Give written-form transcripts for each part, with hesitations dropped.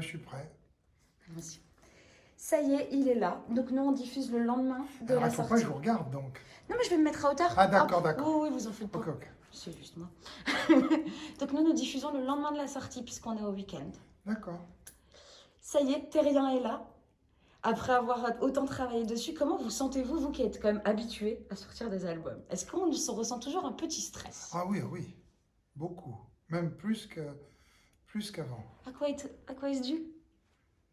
Je suis prêt. Allons-y. Ça y est, il est là. Donc nous, on diffuse le lendemain de Alors, la il ne faut pas sortie. que je vous regarde, donc. Non, mais je vais me mettre à hauteur. Ah, d'accord, Hop. d'accord. Oui, oui, vous en faites pas. Ok, ok. C'est juste moi. Donc nous diffusons le lendemain de la sortie puisqu'on est au week-end. D'accord. Ça y est, Terrien est là. Après avoir autant travaillé dessus, comment vous sentez-vous, vous qui êtes quand même habitué à sortir des albums? Est-ce qu'on se ressent toujours un petit stress? Ah oui, oui. Beaucoup. Même plus qu'avant. À quoi est-ce dû?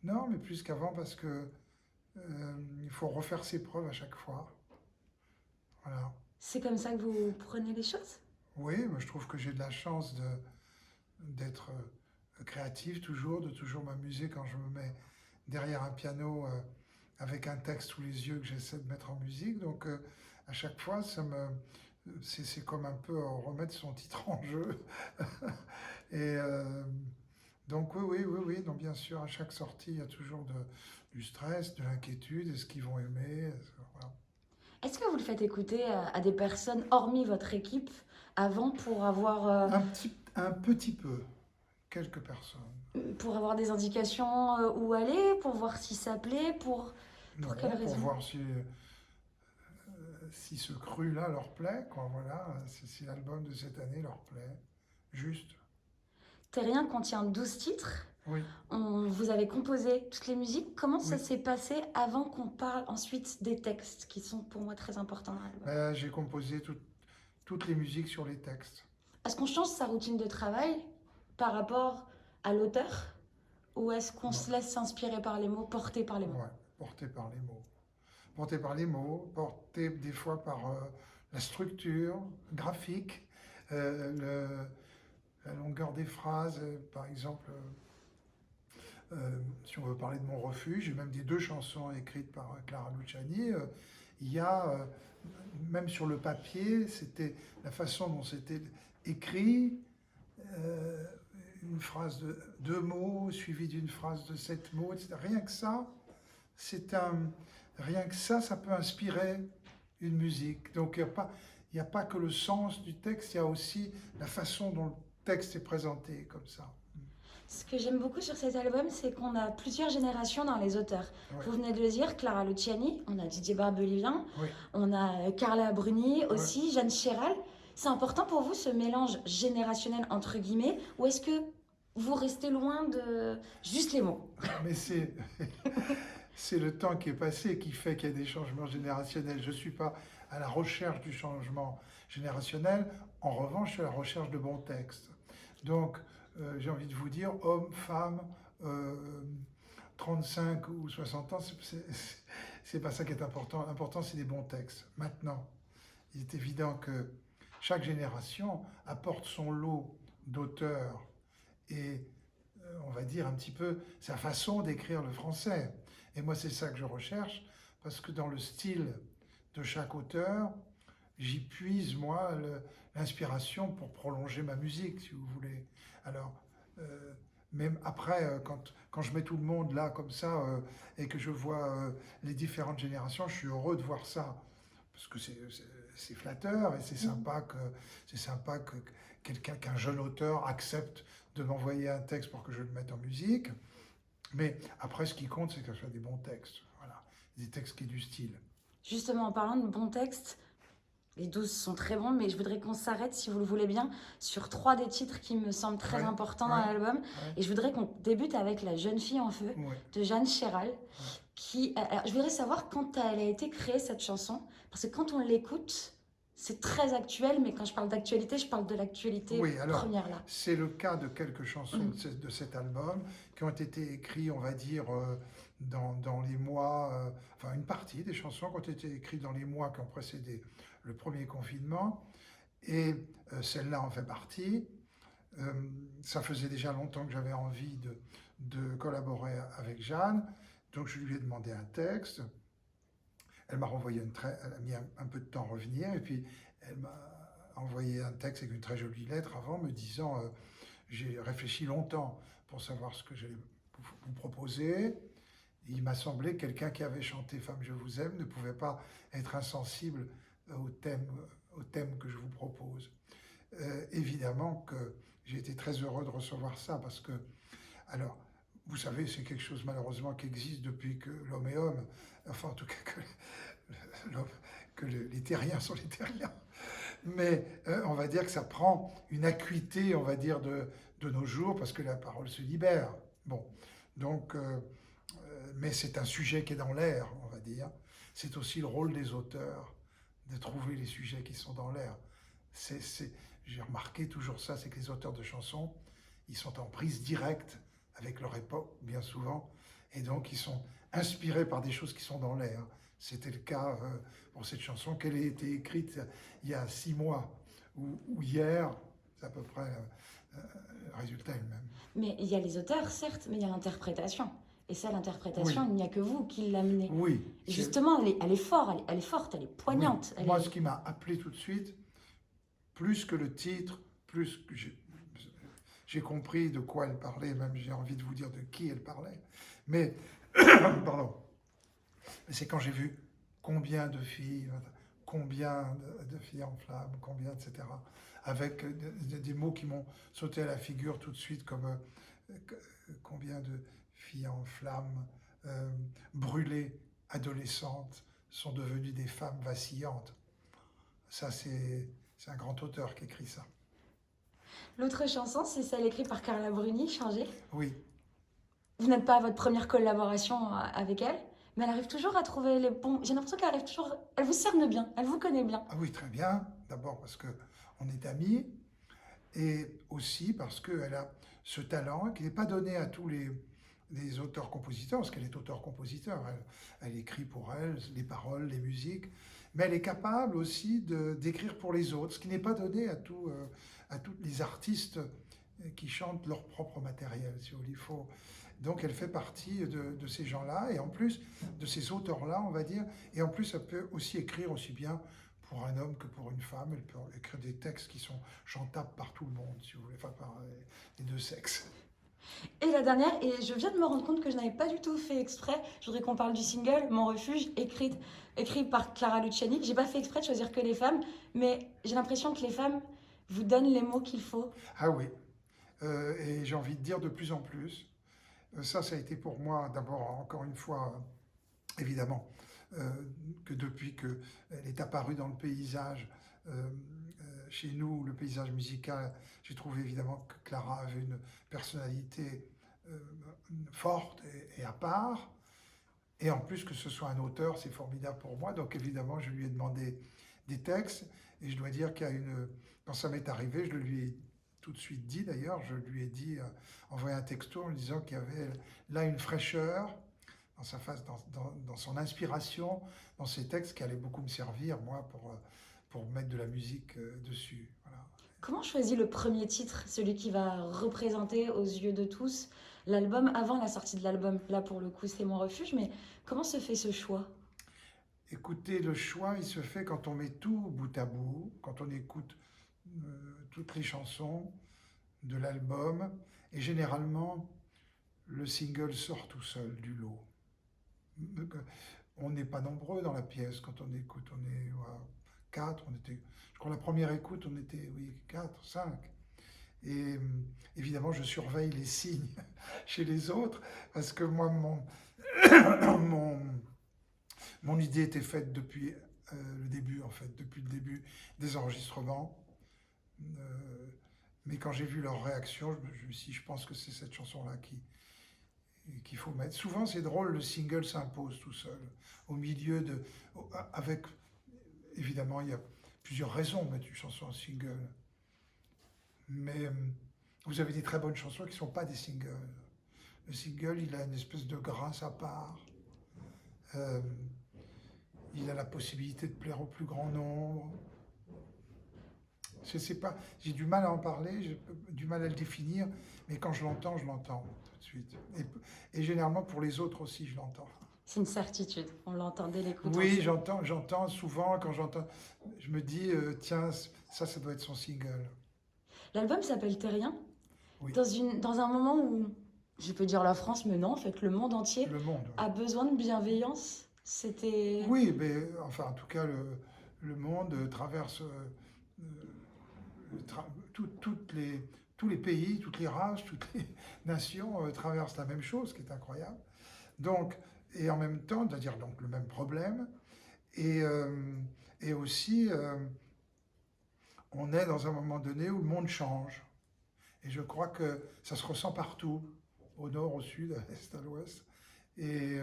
Non, mais plus qu'avant parce que il faut refaire ses preuves à chaque fois. Voilà. C'est comme ça que vous prenez les choses? Oui, moi je trouve que j'ai de la chance d'être créatif toujours, de toujours m'amuser quand je me mets derrière un piano avec un texte sous les yeux que j'essaie de mettre en musique. Donc à chaque fois, c'est comme un peu remettre son titre en jeu. Et donc oui, donc bien sûr, à chaque sortie, il y a toujours du stress, de l'inquiétude, est-ce qu'ils vont aimer, voilà. Est-ce que vous le faites écouter à des personnes hormis votre équipe avant Un petit peu, quelques personnes. pour avoir des indications où aller, pour voir si ça plaît, Non, pour quelle pour raison? voir si ce cru-là leur plaît, quoi, voilà, si l'album de cette année leur plaît, juste, Terrien contient 12 titres. oui, Vous avez composé toutes les musiques. Comment ça oui. s'est passé avant qu'on parle ensuite des textes qui sont pour moi très importants dans l'album? J'ai composé toutes les musiques sur les textes. Est-ce qu'on change sa routine de travail par rapport à l'auteur ou est-ce qu'on Non. se laisse s'inspirer par les mots, porter par les mots? Ouais, porté par les mots. Porté par les mots, porté des fois par la structure graphique, la longueur des phrases, par exemple. Si on veut parler de mon refuge, j'ai même des deux chansons écrites par Clara Luciani. Il y a, même sur le papier, c'était la façon dont c'était écrit, euh, une phrase de 2 mots suivie d'une phrase de 7 mots, etc. C'est un, rien que ça peut inspirer une musique. Donc il n'y a pas que le sens du texte, il y a aussi la façon dont le texte est présenté comme ça. Ce que j'aime beaucoup sur cet album, c'est qu'on a plusieurs générations dans les auteurs. Ouais. Vous venez de le dire, Clara Luciani, on a Didier Barbelivien, Oui. on a Carla Bruni aussi, Jeanne Chéral. C'est important pour vous ce mélange générationnel entre guillemets, ou est-ce que vous restez loin de juste les mots? Mais c'est le temps qui est passé qui fait qu'il y a des changements générationnels. Je ne suis pas à la recherche du changement générationnel. En revanche, je suis à la recherche de bons textes. Donc, j'ai envie de vous dire, hommes, femmes, 35 ou 60 ans, c'est pas ça qui est important. L'important, c'est des bons textes. Maintenant, il est évident que chaque génération apporte son lot d'auteurs et on va dire un petit peu sa façon d'écrire le français. Et moi, c'est ça que je recherche, parce que dans le style de chaque auteur, j'y puise, moi, l'inspiration pour prolonger ma musique, si vous voulez. Alors, même après, quand je mets tout le monde là, comme ça, et que je vois les différentes générations, je suis heureux de voir ça. Parce que c'est flatteur et c'est sympa que qu'un jeune auteur accepte de m'envoyer un texte pour que je le mette en musique. Mais après, ce qui compte, c'est que ce soit des bons textes. Voilà. Des textes qui aient du style. Justement, en parlant de bons textes, les 12 sont très bons, mais je voudrais qu'on s'arrête, si vous le voulez bien, sur 3 des titres qui me semblent très Ouais, importants dans ouais, l'album. ouais, Et je voudrais qu'on débute avec La jeune fille en feu ouais. de Jeanne Chéral. Alors, je voudrais savoir quand elle a été créée cette chanson, parce que quand on l'écoute, c'est très actuel, mais quand je parle d'actualité, je parle de l'actualité Oui, alors, première là. c'est le cas de quelques chansons Mm. de cet album qui ont été écrites, on va dire, dans les mois, enfin une partie des chansons qui ont été écrites dans les mois qui ont précédé le premier confinement, et celle-là en fait partie. Ça faisait déjà longtemps que j'avais envie de collaborer avec Jeanne, donc je lui ai demandé un texte. Elle m'a renvoyé elle a mis un peu de temps à revenir, et puis elle m'a envoyé un texte avec une très jolie lettre avant, me disant j'ai réfléchi longtemps pour savoir ce que j'allais vous proposer. Et il m'a semblé que quelqu'un qui avait chanté Femme, je vous aime ne pouvait pas être insensible au thème que je vous propose. Évidemment que j'ai été très heureux de recevoir ça, parce que, alors, vous savez, c'est quelque chose malheureusement qui existe depuis que l'homme est homme, enfin en tout cas l'homme- que les terriens sont les terriens. Mais on va dire que ça prend une acuité, on va dire, de nos jours, parce que la parole se libère. Bon, donc, mais c'est un sujet qui est dans l'air, on va dire. C'est aussi le rôle des auteurs de trouver les sujets qui sont dans l'air. J'ai remarqué toujours ça, c'est que les auteurs de chansons, ils sont en prise directe avec leur époque, bien souvent, et donc ils sont inspirés par des choses qui sont dans l'air. C'était le cas pour cette chanson, qu'elle a été écrite il y a 6 mois, ou hier, c'est à peu près le résultat est le même. Mais il y a les auteurs, certes, mais il y a l'interprétation. Et ça, Oui, l'interprétation, il n'y a que vous qui l'amenez. oui, Justement, elle est forte, elle est forte, elle est oui. poignante. Moi, ce qui m'a appelé tout de suite, plus que le titre, plus que j'ai compris de quoi elle parlait, même j'ai envie de vous dire de qui elle parlait. Mais, pardon, c'est quand j'ai vu combien de filles, combien de filles en flammes, combien, etc. Avec des mots qui m'ont sauté à la figure tout de suite, comme combien de filles en flammes, brûlées, adolescentes, sont devenues des femmes vacillantes. Ça, c'est un grand auteur qui écrit ça. L'autre chanson, c'est celle écrite par Carla Bruni, Changé. Oui, Vous n'êtes pas à votre première collaboration avec elle, mais elle arrive toujours à trouver les bons. J'ai l'impression qu'elle arrive toujours. Elle vous cerne bien, elle vous connaît bien. ah oui, très bien. D'abord parce qu'on est amis, et aussi parce qu'elle a ce talent qui n'est pas donné à tous les auteurs-compositeurs, parce qu'elle est auteur-compositeur. Elle écrit pour elle les paroles, les musiques, mais elle est capable aussi d'écrire pour les autres, ce qui n'est pas donné à tous les artistes qui chantent leur propre matériel, si vous voulez. Donc elle fait partie de ces gens-là, et en plus de ces auteurs-là, on va dire, et en plus elle peut aussi écrire aussi bien pour un homme que pour une femme. Elle peut écrire des textes qui sont chantables par tout le monde, si vous voulez, enfin par les deux sexes. Et la dernière, et je viens de me rendre compte que je n'avais pas du tout fait exprès. Je voudrais qu'on parle du single Mon Refuge, écrit par Clara Luciani. J'ai pas fait exprès de choisir que les femmes, mais j'ai l'impression que les femmes vous donnent les mots qu'il faut. Ah oui, et j'ai envie de dire de plus en plus. Ça a été pour moi, d'abord, encore une fois, évidemment, que depuis qu'elle est apparue dans le paysage, chez nous, le paysage musical, j'ai trouvé évidemment que Clara avait une personnalité euh, forte et à part. Et en plus que ce soit un auteur, c'est formidable pour moi. Donc évidemment, je lui ai demandé des textes. Et je dois dire quand ça m'est arrivé, je le lui ai tout de suite dit d'ailleurs, je lui ai dit, envoyé un texto en lui disant qu'il y avait là une fraîcheur dans sa face, dans son inspiration, dans ses textes qui allaient beaucoup me servir, moi, pour mettre de la musique dessus. Voilà. Comment choisit le premier titre, celui qui va représenter aux yeux de tous l'album avant la sortie de l'album? Là, pour le coup, c'est Mon Refuge, mais comment se fait ce choix? Écoutez, le choix, il se fait quand on met tout bout à bout, quand on écoute toutes les chansons de l'album, et généralement, le single sort tout seul du lot. On n'est pas nombreux dans la pièce quand on écoute, on est quatre, je crois la première écoute, on était, oui, 4, 5. Et évidemment, je surveille les signes chez les autres, parce que moi, mon, mon idée était faite depuis le début, en fait, depuis le début des enregistrements. Mais quand j'ai vu leur réaction, je me suis dit, je pense que c'est cette chanson-là qu'il faut mettre. Souvent, c'est drôle, le single s'impose tout seul. Au milieu avec, évidemment, il y a plusieurs raisons de mettre une chanson en single. Mais vous avez des très bonnes chansons qui ne sont pas des singles. Le single, il a une espèce de grâce à part. Il a la possibilité de plaire au plus grand nombre. Je sais pas, j'ai du mal à en parler, j'ai du mal à le définir, mais quand je l'entends tout de suite. Et généralement pour les autres aussi, je l'entends. C'est une certitude, on l'entend dès l'écoute. Oui, j'entends souvent, quand j'entends, je me dis, tiens, ça doit être son single. L'album s'appelle Terrien, Oui, dans un moment où, je peux dire la France, mais non, en fait, le monde entier le monde. a besoin de bienveillance. C'était... Oui, mais enfin, en tout cas, le monde traverse toutes tous les pays, toutes les races, toutes les nations traversent la même chose, ce qui est incroyable. Donc, et en même temps, c'est-à-dire donc le même problème, et, aussi, on est dans un moment donné où le monde change. Et je crois que ça se ressent partout, au nord, au sud, à l'est, à l'ouest. Et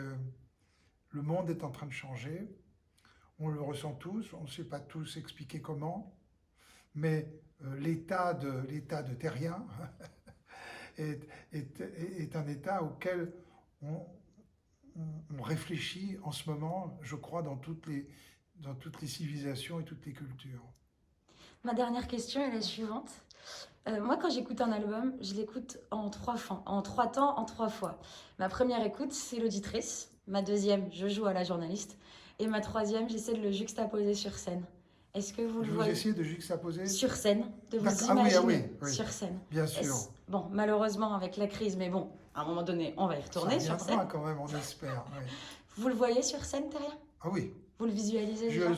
le monde est en train de changer. On le ressent tous, on ne sait pas tous expliquer comment, mais l'état de terrien est un état auquel on, on réfléchit en ce moment, je crois, dans toutes les civilisations et toutes les cultures. Ma dernière question est la suivante. Moi, quand j'écoute un album, je l'écoute en trois temps, en trois fois. Ma première écoute, c'est l'auditrice. Ma deuxième, je joue à la journaliste. Et ma troisième, j'essaie de le juxtaposer sur scène. Est-ce que vous le Vous voyez essayez de juxtaposer sur scène, de vous Ah oui, imaginer oui, sur scène. bien sûr. Bon, malheureusement avec la crise, mais bon, à un moment donné, on va y retourner Ça sur viendra scène. quand même, on espère. Oui. Vous le voyez sur scène, Terrien? Ah oui. Vous le visualisez déjà?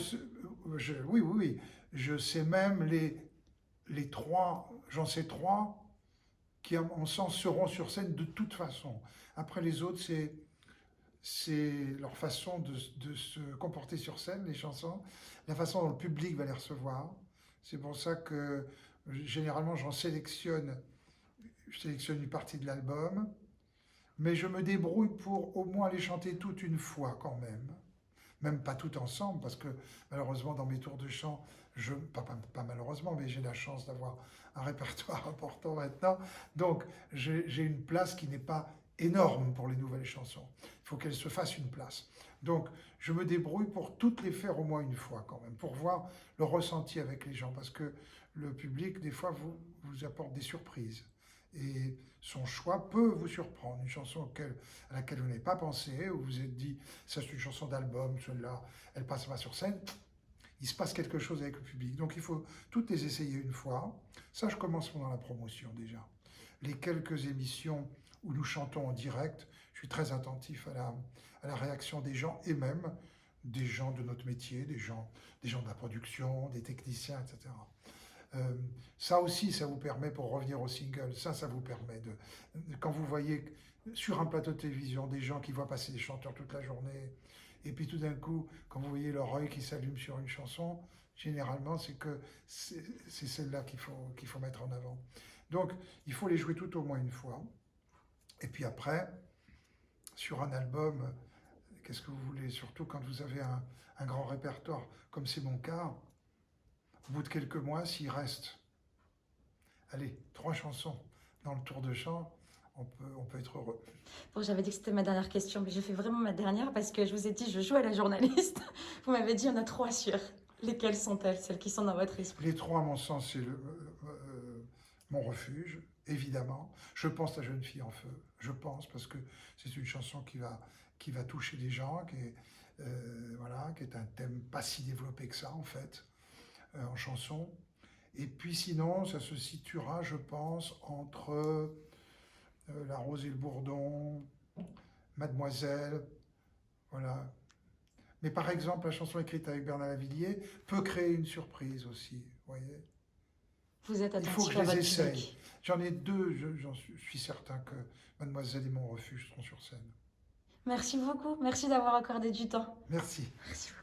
Oui, oui, oui. Je sais même les trois, j'en sais trois qui, à mon sens, seront sur scène de toute façon. Après les autres, c'est leur façon de se comporter sur scène, les chansons, la façon dont le public va les recevoir. C'est pour ça que généralement je sélectionne une partie de l'album, mais je me débrouille pour au moins les chanter toutes une fois quand même pas toutes ensemble, parce que malheureusement dans mes tours de chant, pas malheureusement, mais j'ai la chance d'avoir un répertoire important maintenant, donc j'ai une place qui n'est pas énorme pour les nouvelles chansons. Il faut qu'elles se fassent une place. Donc je me débrouille pour toutes les faire au moins une fois quand même, pour voir le ressenti avec les gens, parce que le public, des fois, vous apporte des surprises. Et son choix peut vous surprendre. Une chanson à laquelle vous n'avez pas pensé, où vous vous êtes dit, ça c'est une chanson d'album, celle-là, elle passe pas sur scène, il se passe quelque chose avec le public. Donc il faut toutes les essayer une fois. Ça, je commence pendant la promotion déjà. Les quelques émissions où nous chantons en direct, je suis très attentif à la réaction des gens, et même des gens de notre métier, des gens de la production, des techniciens, etc. Ça aussi, ça vous permet, pour revenir au single, ça vous permet quand vous voyez sur un plateau de télévision des gens qui voient passer des chanteurs toute la journée, et puis tout d'un coup, quand vous voyez leur œil qui s'allume sur une chanson, généralement, c'est que c'est celle-là qu'il faut mettre en avant. Donc, il faut les jouer toutes au moins une fois. Et puis après, sur un album, qu'est-ce que vous voulez? Surtout quand vous avez un grand répertoire, comme c'est mon cas, au bout de quelques mois, s'il reste, allez, 3 chansons dans le tour de chant, on peut être heureux. Bon, j'avais dit que c'était ma dernière question, mais je fais vraiment ma dernière parce que je vous ai dit, je joue à la journaliste. Vous m'avez dit, il y en a 3 sûres. Lesquelles sont-elles, celles qui sont dans votre esprit? Les 3, à mon sens, c'est Mon refuge, évidemment. Je pense La jeune fille en feu. Je pense, parce que c'est une chanson qui va toucher les gens, voilà, qui est un thème pas si développé que ça, en fait, en chanson. Et puis sinon, ça se situera, je pense, entre La rose et le bourdon, Mademoiselle, voilà. Mais par exemple, la chanson écrite avec Bernard Lavilliers peut créer une surprise aussi, vous voyez. Vous êtes Il faut que attentif je à les votre essaye. public. J'en ai 2, j'en suis certain que Mademoiselle et Mon refuge seront sur scène. Merci beaucoup. Merci d'avoir accordé du temps. Merci. Merci beaucoup.